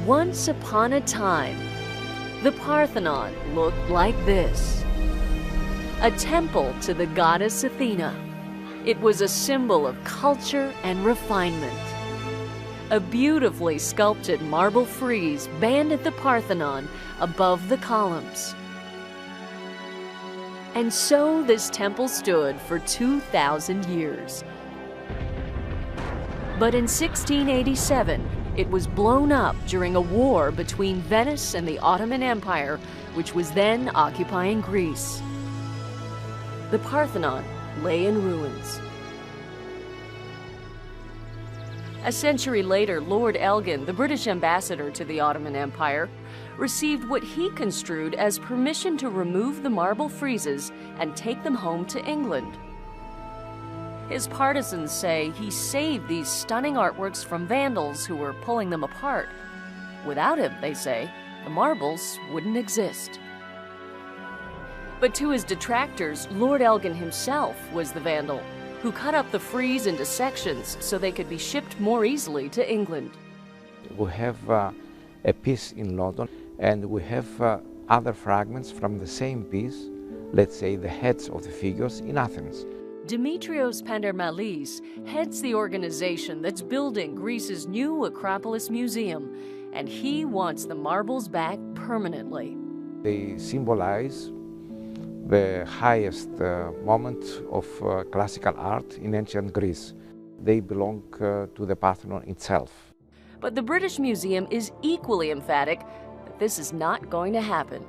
Once upon a time, the Parthenon looked like this. A temple to the goddess Athena. It was a symbol of culture and refinement. A beautifully sculpted marble frieze banded the Parthenon above the columns. And so this temple stood for 2,000 years. But in 1687, it was blown up during a war between Venice and the Ottoman Empire, which was then occupying Greece. The Parthenon lay in ruins. A century later, Lord Elgin, the British ambassador to the Ottoman Empire, received what he construed as permission to remove the marble friezes and take them home to England. His partisans say he saved these stunning artworks from vandals who were pulling them apart. Without him, they say, the marbles wouldn't exist. But to his detractors, Lord Elgin himself was the vandal, who cut up the frieze into sections so they could be shipped more easily to England. We have a piece in London, and we have other fragments from the same piece, let's say the heads of the figures, in Athens. Dimitrios Pandermalis heads the organization that's building Greece's new Acropolis Museum, and he wants the marbles back permanently. They symbolize the highest moment of classical art in ancient Greece. They belong to the Parthenon itself. But the British Museum is equally emphatic that this is not going to happen.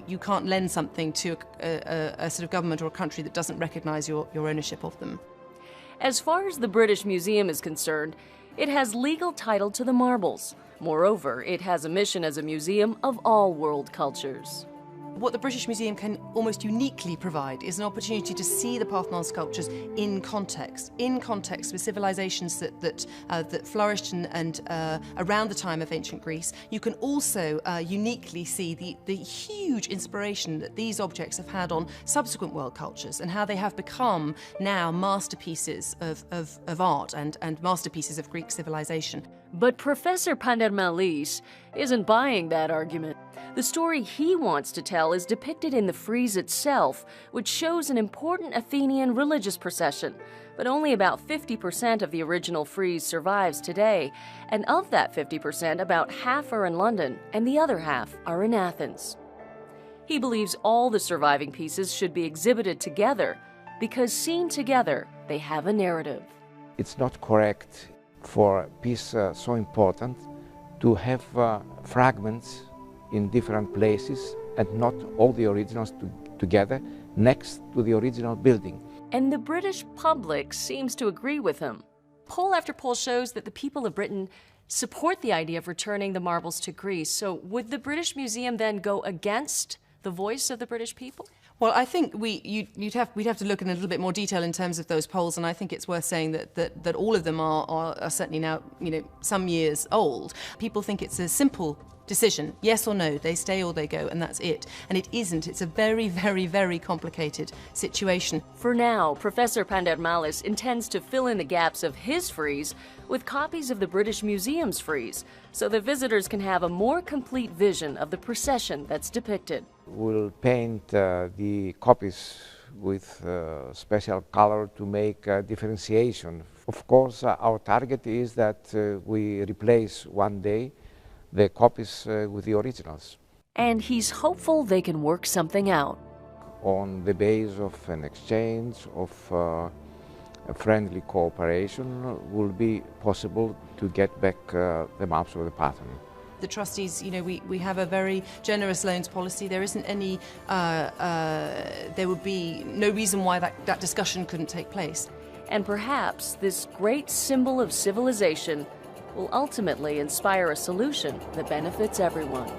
You can't lend something to a sort of government or a country that doesn't recognize your ownership of them. As far as the British Museum is concerned, it has legal title to the marbles. Moreover, it has a mission as a museum of all world cultures. What the British Museum can almost uniquely provide is an opportunity to see the Parthenon sculptures in context with civilizations that flourished and around the time of ancient Greece. You can also uniquely see the huge inspiration that these objects have had on subsequent world cultures and how they have become now masterpieces of art and masterpieces of Greek civilization. But Professor Pandermalis isn't buying that argument. The story he wants to tell is depicted in the frieze itself, which shows an important Athenian religious procession. But only about 50% of the original frieze survives today, and of that 50%, about half are in London, and the other half are in Athens. He believes all the surviving pieces should be exhibited together, because seen together, they have a narrative. It's not correct for a piece so important to have fragments in different places and not all the originals together next to the original building. And the British public seems to agree with him. Poll after poll shows that the people of Britain support the idea of returning the marbles to Greece. So would the British Museum then go against the voice of the British people? Well, I think we'd have to look in a little bit more detail in terms of those polls, and I think it's worth saying that all of them are certainly now, some years old. People think it's a simple decision, yes or no, they stay or they go, and that's it. And it isn't. It's a very, very, very complicated situation. For now, Professor Pandermalis intends to fill in the gaps of his frieze with copies of the British Museum's frieze, so that visitors can have a more complete vision of the procession that's depicted. We'll paint the copies with special color to make differentiation. Of course, our target is that we replace one day the copies with the originals. And he's hopeful they can work something out. On the basis of an exchange, of a friendly cooperation, will be possible to get back the maps of the Parthenon. the trustees, you know, we have a very generous loans policy. There isn't any, there would be no reason why that discussion couldn't take place. And perhaps this great symbol of civilization will ultimately inspire a solution that benefits everyone.